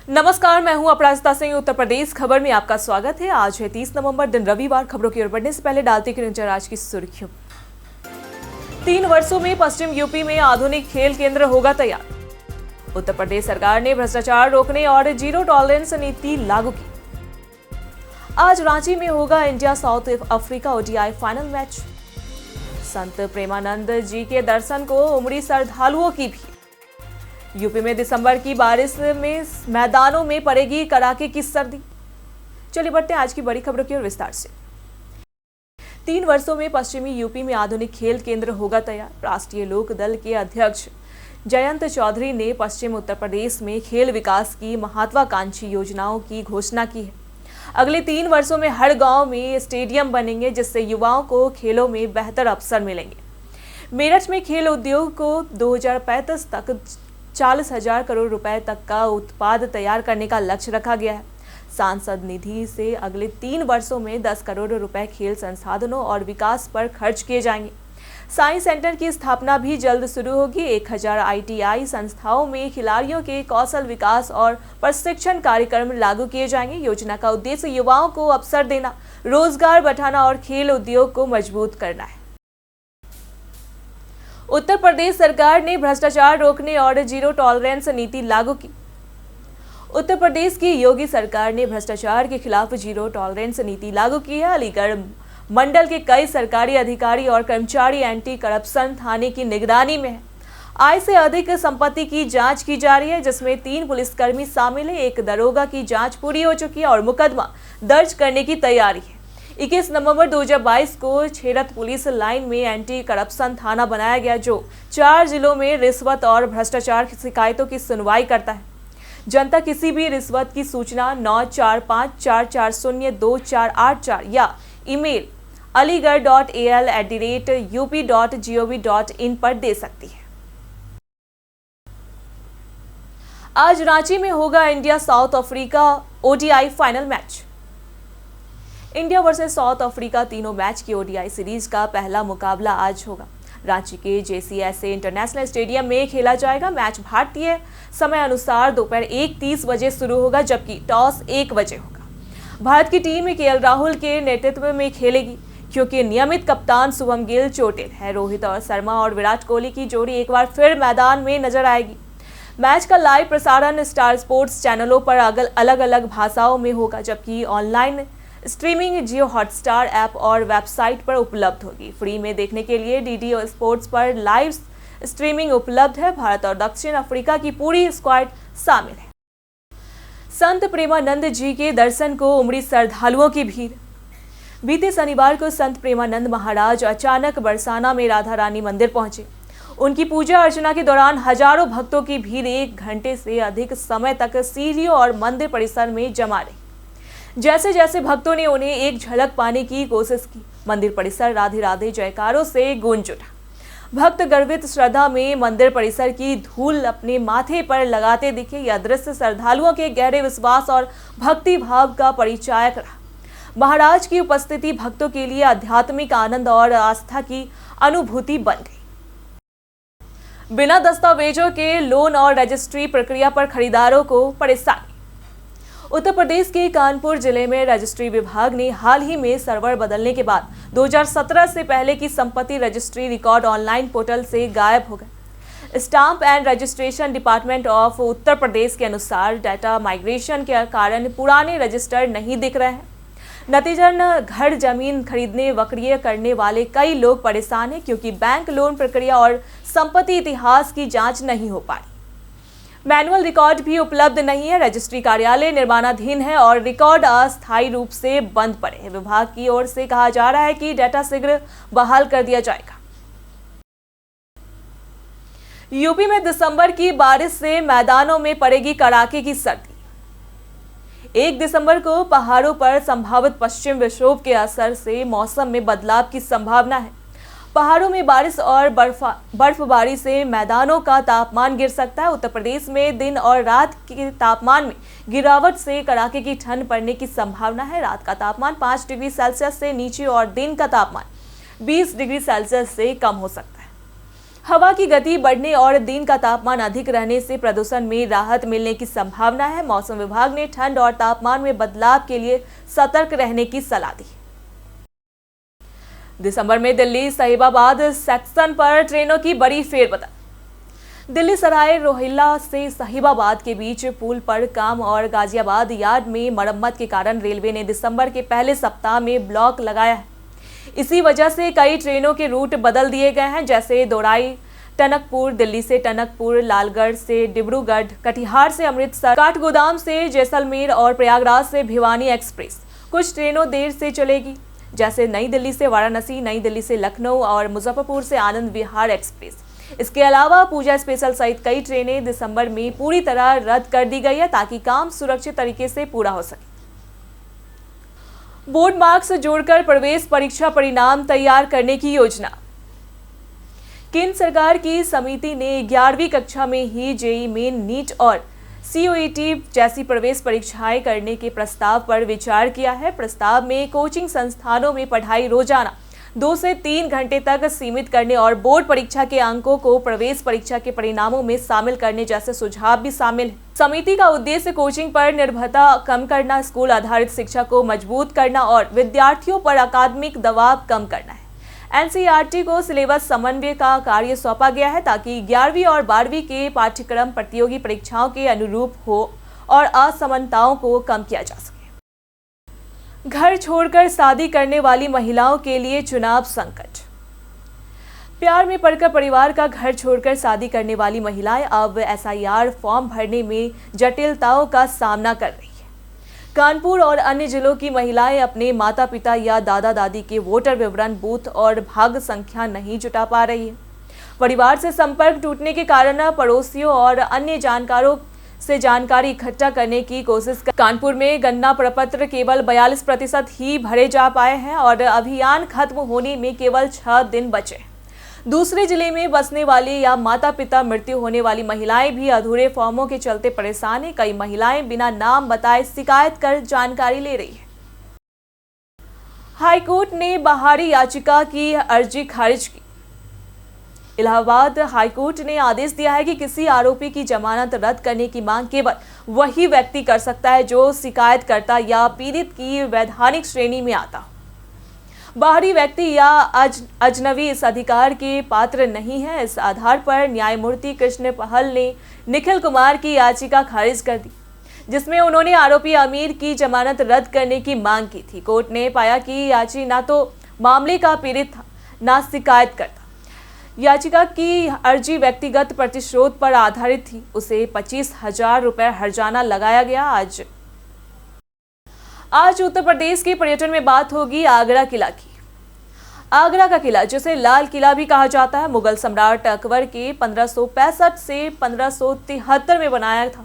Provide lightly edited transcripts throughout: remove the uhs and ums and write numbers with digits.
नमस्कार, मैं हूं अपराजिता सिंह। उत्तर प्रदेश खबर में आपका स्वागत है। आज है 30 नवंबर, दिन रविवार। खबरों की ओर बढ़ने से पहले डालते की नजर आज की सुर्खियों। 3 वर्षों में पश्चिम यूपी में आधुनिक खेल केंद्र होगा तैयार। उत्तर प्रदेश सरकार ने भ्रष्टाचार रोकने और जीरो टॉलरेंस नीति लागू की। आज रांची में होगा India south Africa ODI final match. संत प्रेमानंद जी के दर्शन को उमड़ी श्रद्धालुओं की भीड़। यूपी में दिसंबर की बारिश में मैदानों में पड़ेगी कड़ाके की सर्दी। चलिए बढ़ते हैं आज की बड़ी खबरों की ओर विस्तार से। 3 वर्षों में पश्चिमी यूपी में आधुनिक खेल केंद्र होगा तैयार। राष्ट्रीय लोक दल के अध्यक्ष जयंत चौधरी ने पश्चिम उत्तर प्रदेश में खेल विकास की महत्वाकांक्षी योजनाओं की घोषणा की है। अगले 3 वर्षों में हर गांव में स्टेडियम बनेंगे, जिससे युवाओं को खेलों में बेहतर अवसर मिलेंगे। मेरठ में खेल उद्योग को 2035 तक 40,000 करोड़ रुपए तक का उत्पाद तैयार करने का लक्ष्य रखा गया है। सांसद निधि से अगले 3 वर्षों में 10 करोड़ रुपए खेल संसाधनों और विकास पर खर्च किए जाएंगे। साइंस सेंटर की स्थापना भी जल्द शुरू होगी। 1000 ITI संस्थाओं में खिलाड़ियों के कौशल विकास और प्रशिक्षण कार्यक्रम लागू किए जाएंगे। योजना का उद्देश्य युवाओं को अवसर देना, रोजगार बढ़ाना और खेल उद्योग को मजबूत करना है। उत्तर प्रदेश सरकार ने भ्रष्टाचार रोकने और जीरो टॉलरेंस नीति लागू की। उत्तर प्रदेश की योगी सरकार ने भ्रष्टाचार के खिलाफ जीरो टॉलरेंस नीति लागू की है। अलीगढ़ मंडल के कई सरकारी अधिकारी और कर्मचारी एंटी करप्शन थाने की निगरानी में है। आय से अधिक संपत्ति की जांच की जा रही है, जिसमें 3 पुलिसकर्मी शामिल है। 1 दरोगा की जांच पूरी हो चुकी है और मुकदमा दर्ज करने की तैयारी है। 21 नवंबर 2022 को छेरत पुलिस लाइन में एंटी करप्शन थाना बनाया गया, जो 4 जिलों में रिश्वत और भ्रष्टाचार की शिकायतों की सुनवाई करता है। जनता किसी भी रिश्वत की सूचना 9454402484 या ईमेल aligarh.al@up.gov.in पर दे सकती है। आज रांची में होगा India south Africa ODI final match. India versus south Africa तीनों मैच की ओडीआई सीरीज का पहला मुकाबला आज होगा। रांची के JCSA इंटरनेशनल स्टेडियम में खेला जाएगा। मैच भारतीय समय अनुसार दोपहर 1:30 बजे शुरू होगा, जबकि टॉस 1 बजे होगा। भारत की टीम KL राहुल के नेतृत्व में खेलेगी, क्योंकि नियमित कप्तान शुभम गिल चोटिल है। रोहित और शर्मा और विराट कोहली की जोड़ी एक बार फिर मैदान में नजर आएगी। मैच का लाइव प्रसारण स्टार स्पोर्ट्स चैनलों पर अलग अलग भाषाओं में होगा, जबकि ऑनलाइन स्ट्रीमिंग जियो हॉटस्टार ऐप और वेबसाइट पर उपलब्ध होगी। फ्री में देखने के लिए DD स्पोर्ट्स पर लाइव स्ट्रीमिंग उपलब्ध है। भारत और दक्षिण अफ्रीका की पूरी स्क्वाड शामिल है। संत प्रेमानंद जी के दर्शन को उमड़ी श्रद्धालुओं की भीड़। बीते शनिवार को संत प्रेमानंद महाराज अचानक बरसाना में राधा रानी मंदिर पहुंचे। उनकी पूजा अर्चना के दौरान हजारों भक्तों की भीड़ 1 घंटे से अधिक समय तक सीढ़ियों और मंदिर परिसर में जमा रही। जैसे जैसे भक्तों ने उन्हें एक झलक पाने की कोशिश की, मंदिर परिसर राधे राधे जयकारों से गूंज उठा। भक्त गर्वित श्रद्धा में मंदिर परिसर की धूल अपने माथे पर लगाते दिखे। यह दृश्य श्रद्धालुओं के गहरे विश्वास और भक्ति भाव का परिचायक रहा। महाराज की उपस्थिति भक्तों के लिए आध्यात्मिक आनंद और आस्था की अनुभूति बन गई। बिना दस्तावेजों के लोन और रजिस्ट्री प्रक्रिया पर खरीदारों को परेशानी। उत्तर प्रदेश के कानपुर जिले में रजिस्ट्री विभाग ने हाल ही में सर्वर बदलने के बाद 2017 से पहले की संपत्ति रजिस्ट्री रिकॉर्ड ऑनलाइन पोर्टल से गायब हो गए। Stamp and registration department of Uttar Pradesh के अनुसार डाटा माइग्रेशन के कारण पुराने रजिस्टर नहीं दिख रहे हैं। नतीजतन घर जमीन खरीदने वक्रिय करने वाले कई लोग परेशान हैं, क्योंकि बैंक लोन प्रक्रिया और संपत्ति इतिहास की जांच नहीं हो पाई। मैनुअल रिकॉर्ड भी उपलब्ध नहीं है। रजिस्ट्री कार्यालय निर्माणाधीन है और रिकॉर्ड अस्थायी रूप से बंद पड़े हैं। विभाग की ओर से कहा जा रहा है कि डाटा शीघ्र बहाल कर दिया जाएगा। यूपी में दिसंबर की बारिश से मैदानों में पड़ेगी कड़ाके की सर्दी। 1 दिसंबर को पहाड़ों पर संभावित पश्चिम विक्षोभ के असर से मौसम में बदलाव की संभावना है। पहाड़ों में बारिश और बर्फबारी से मैदानों का तापमान गिर सकता है। उत्तर प्रदेश में दिन और रात के तापमान में गिरावट से कड़ाके की ठंड पड़ने की संभावना है। रात का तापमान 5 डिग्री सेल्सियस से नीचे और दिन का तापमान 20 डिग्री सेल्सियस से कम हो सकता है। हवा की गति बढ़ने और दिन का तापमान अधिक रहने से प्रदूषण में राहत मिलने की संभावना है। मौसम विभाग ने ठंड और तापमान में बदलाव के लिए सतर्क रहने की सलाह दी। दिसंबर में दिल्ली साहिबाबाद सेक्शन पर ट्रेनों की बड़ी फेरबदल। दिल्ली सराय रोहिल्ला से साहिबाबाद के बीच पुल पर काम और गाजियाबाद यार्ड में मरम्मत के कारण रेलवे ने दिसंबर के पहले सप्ताह में ब्लॉक लगाया है। इसी वजह से कई ट्रेनों के रूट बदल दिए गए हैं, जैसे दौड़ाई टनकपुर, दिल्ली से टनकपुर, लालगढ़ से डिब्रूगढ़, कटिहार से अमृतसर, काठगोदाम से जैसलमेर और प्रयागराज से भिवानी एक्सप्रेस। कुछ ट्रेनों देर से चलेगी, जैसे नई दिल्ली से वाराणसी, नई दिल्ली से लखनऊ और मुजफ्फरपुर से आनंद विहार एक्सप्रेस। इसके अलावा पूजा स्पेशल सहित कई ट्रेनें दिसंबर में पूरी तरह रद्द कर दी गई है, ताकि काम सुरक्षित तरीके से पूरा हो सके। बोर्ड मार्क्स जोड़कर प्रवेश परीक्षा परिणाम तैयार करने की योजना। केंद्र सरकार की समिति ने 11वीं कक्षा में ही जेईई मेन, नीट और सीओईटी जैसी प्रवेश परीक्षाएं करने के प्रस्ताव पर विचार किया है। प्रस्ताव में कोचिंग संस्थानों में पढ़ाई रोजाना 2 से 3 घंटे तक सीमित करने और बोर्ड परीक्षा के अंकों को प्रवेश परीक्षा के परिणामों में शामिल करने जैसे सुझाव भी शामिल हैं। समिति का उद्देश्य कोचिंग पर निर्भरता कम करना, स्कूल आधारित शिक्षा को मजबूत करना और विद्यार्थियों पर अकादमिक दबाव कम करना है। एनसीईआरटी को सिलेबस समन्वय का कार्य सौंपा गया है, ताकि 11वीं और 12वीं के पाठ्यक्रम प्रतियोगी परीक्षाओं के अनुरूप हो और असमानताओं को कम किया जा सके। घर छोड़कर शादी करने वाली महिलाओं के लिए चुनाव संकट। प्यार में पड़कर परिवार का घर छोड़कर शादी करने वाली महिलाएं अब एसआईआर फॉर्म भरने में जटिलताओं का सामना कर रही है। कानपुर और अन्य जिलों की महिलाएं अपने माता पिता या दादा दादी के वोटर विवरण, बूथ और भाग्य संख्या नहीं जुटा पा रही है। परिवार से संपर्क टूटने के कारण पड़ोसियों और अन्य जानकारों से जानकारी इकट्ठा करने की कोशिश कर कानपुर में गणना प्रपत्र केवल 42% ही भरे जा पाए हैं और अभियान खत्म होने में केवल 6 दिन बचे। दूसरे जिले में बसने वाली या माता पिता मृत्यु होने वाली महिलाएं भी अधूरे फॉर्मों के चलते परेशान हैं। कई महिलाएं बिना नाम बताए शिकायत कर जानकारी ले रही है। हाईकोर्ट ने बाहरी याचिका की अर्जी खारिज की। इलाहाबाद हाईकोर्ट ने आदेश दिया है कि किसी आरोपी की जमानत रद्द करने की मांग केवल वही व्यक्ति कर सकता है जो शिकायतकर्ता या पीड़ित की वैधानिक श्रेणी में आता हो। बाहरी व्यक्ति या अजनबी इस अधिकार के पात्र नहीं है। इस आधार पर न्यायमूर्ति कृष्ण पहल ने निखिल कुमार की याचिका खारिज कर दी, जिसमें उन्होंने आरोपी आमिर की जमानत रद्द करने की मांग की थी। कोर्ट ने पाया कि याची ना तो मामले का पीड़ित था, ना शिकायतकर्ता। याचिका की अर्जी व्यक्तिगत प्रतिशोध पर आधारित थी। उसे 25,000 रुपए हर्जाना लगाया गया। आज उत्तर प्रदेश के पर्यटन में बात होगी आगरा किला की। आगरा का किला, जिसे लाल किला भी कहा जाता है, मुगल सम्राट अकबर के 1565 से 1573 में बनाया था।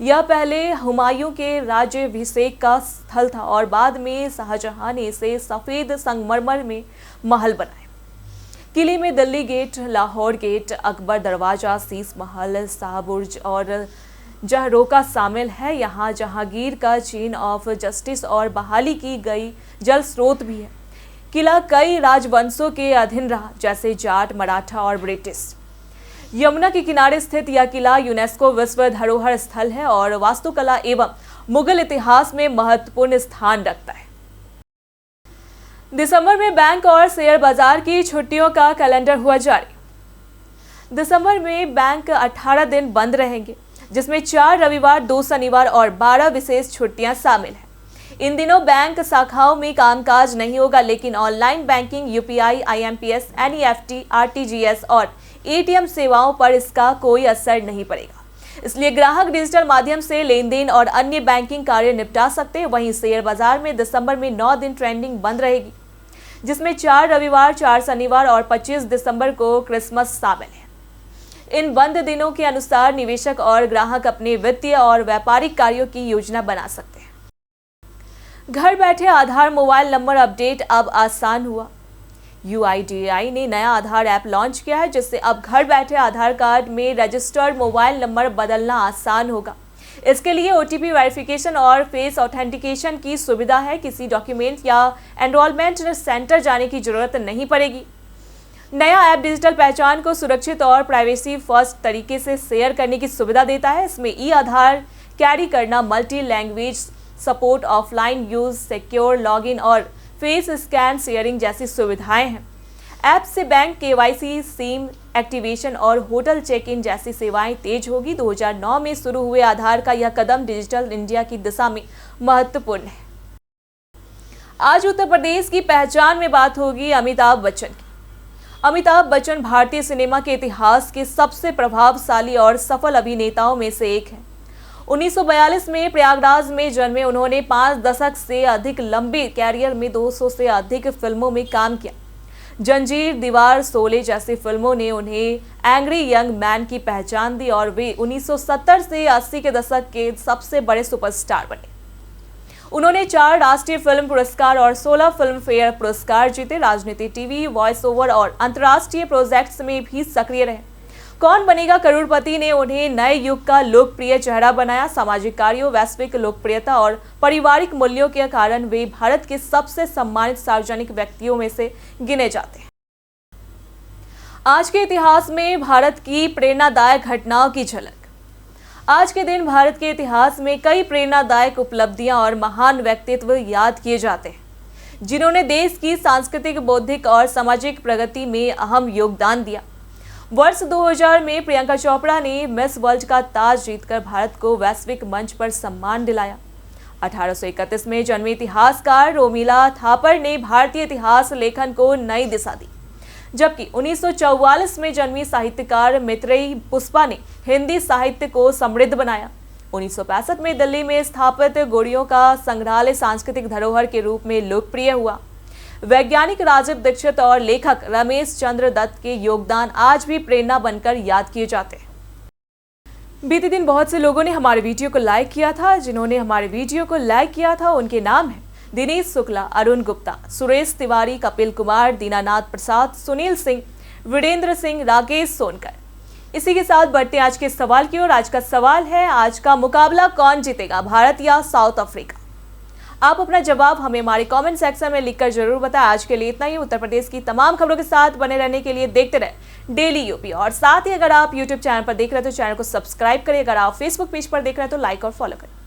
यह पहले हुमायूं के राज्याभिषेक का स्थल था और बाद में शाहजहां ने इसे सफेद संगमरमर में महल बनाया। किले में दिल्ली गेट, लाहौर गेट, अकबर दरवाजा, शीश महल, शाहबुर्ज और जहरोका शामिल है। यहाँ जहांगीर का चेन ऑफ जस्टिस और बहाली की गई जल स्रोत भी है। किला कई राजवंशों के अधीन रहा, जैसे जाट, मराठा और ब्रिटिश। यमुना के किनारे स्थित यह किला यूनेस्को विश्व धरोहर स्थल है और वास्तुकला एवं मुगल इतिहास में महत्वपूर्ण स्थान रखता है। दिसंबर में बैंक और शेयर बाजार की छुट्टियों का कैलेंडर हुआ जारी। दिसंबर में बैंक 18 दिन बंद रहेंगे, जिसमें 4 रविवार, 2 शनिवार और 12 विशेष छुट्टियां शामिल हैं। इन दिनों बैंक शाखाओं में कामकाज नहीं होगा, लेकिन online banking, UPI, IMPS, NEFT, RTGS और एटीएम सेवाओं पर इसका कोई असर नहीं पड़ेगा। इसलिए ग्राहक डिजिटल माध्यम से लेन देन और अन्य बैंकिंग कार्य निपटा सकते हैं। वहीं शेयर बाजार में दिसंबर में 9 दिन ट्रेडिंग बंद रहेगी, जिसमें 4 रविवार, 4 शनिवार और 25 दिसंबर को क्रिसमस शामिल है। इन बंद दिनों के अनुसार निवेशक और ग्राहक अपने वित्तीय और व्यापारिक कार्यों की योजना बना सकते हैं। घर बैठे आधार मोबाइल नंबर अपडेट अब आसान हुआ। यूआईडीएआई ने नया आधार ऐप लॉन्च किया है, जिससे अब घर बैठे आधार कार्ड में रजिस्टर्ड मोबाइल नंबर बदलना आसान होगा। इसके लिए ओटीपी वेरिफिकेशन और फेस ऑथेंटिकेशन की सुविधा है। किसी डॉक्यूमेंट या एनरोलमेंट सेंटर जाने की जरूरत नहीं पड़ेगी। नया ऐप डिजिटल पहचान को सुरक्षित और प्राइवेसी फर्स्ट तरीके से शेयर करने की सुविधा देता है। इसमें ई आधार कैरी करना, multi language support, offline use, secure login और फेस स्कैन शेयरिंग जैसी सुविधाएं हैं। ऐप से बैंक केवाईसी, सिम एक्टिवेशन और होटल चेक इन जैसी सेवाएं तेज होगी। 2009 में शुरू हुए आधार का यह कदम डिजिटल इंडिया की दिशा में महत्वपूर्ण है। आज उत्तर प्रदेश की पहचान में बात होगी अमिताभ बच्चन की। अमिताभ बच्चन भारतीय सिनेमा के इतिहास के सबसे प्रभावशाली और सफल अभिनेताओं में से एक हैं। 1942 में प्रयागराज में जन्मे उन्होंने 5 दशक से अधिक लंबे कैरियर में 200 से अधिक फिल्मों में काम किया। जंजीर, दीवार, शोले जैसी फिल्मों ने उन्हें एंग्री यंग मैन की पहचान दी और वे 1970 से 80 के दशक के सबसे बड़े सुपरस्टार बने। उन्होंने 4 राष्ट्रीय फिल्म पुरस्कार और 16 फिल्म फेयर पुरस्कार जीते। राजनीति, टीवी, वॉइस ओवर और अंतर्राष्ट्रीय प्रोजेक्ट्स में भी सक्रिय रहे। कौन बनेगा करोड़पति ने उन्हें नए युग का लोकप्रिय चेहरा बनाया। सामाजिक कार्यों, वैश्विक लोकप्रियता और पारिवारिक मूल्यों के कारण वे भारत के सबसे सम्मानित सार्वजनिक व्यक्तियों में से गिने जाते हैं। आज के इतिहास में भारत की प्रेरणादायक घटनाओं की झलक। आज के दिन भारत के इतिहास में कई प्रेरणादायक उपलब्धियां और महान व्यक्तित्व याद किए जाते हैं, जिन्होंने देश की सांस्कृतिक, बौद्धिक और सामाजिक प्रगति में अहम योगदान दिया। वर्ष 2000 में प्रियंका चोपड़ा ने मिस वर्ल्ड का ताज जीतकर भारत को वैश्विक मंच पर सम्मान दिलाया। 1831 में जन्मे इतिहासकार रोमिला थापर ने भारतीय इतिहास लेखन को नई दिशा दी, जबकि 1944 में जन्मी साहित्यकार मैत्रेयी पुष्पा ने हिंदी साहित्य को समृद्ध बनाया। 1965 में दिल्ली में स्थापित गोड़ियों का संग्रहालय सांस्कृतिक धरोहर के रूप में लोकप्रिय हुआ। वैज्ञानिक राजीव दीक्षित और लेखक रमेश चंद्र दत्त के योगदान आज भी प्रेरणा बनकर याद किए जाते हैं। बीते दिन बहुत से लोगों ने हमारे वीडियो को लाइक किया था। जिन्होंने हमारे वीडियो को लाइक किया था उनके नाम हैं दिनेश शुक्ला, अरुण गुप्ता, सुरेश तिवारी, कपिल कुमार, दीनानाथ प्रसाद, सुनील सिंह, वीरेंद्र सिंह, राकेश सोनकर। इसी के साथ बढ़ते हैं आज के सवाल की ओर। आज का सवाल है, आज का मुकाबला कौन जीतेगा, भारत या साउथ अफ्रीका? आप अपना जवाब हमें हमारे कमेंट सेक्शन में लिखकर जरूर बताएं। आज के लिए इतना ही। उत्तर प्रदेश की तमाम खबरों के साथ बने रहने के लिए देखते रहे डेली यूपी। और साथ ही अगर आप यूट्यूब चैनल पर देख रहे हैं तो चैनल को सब्सक्राइब करें। अगर आप फेसबुक पेज पर देख रहे हैं तो लाइक और फॉलो करें।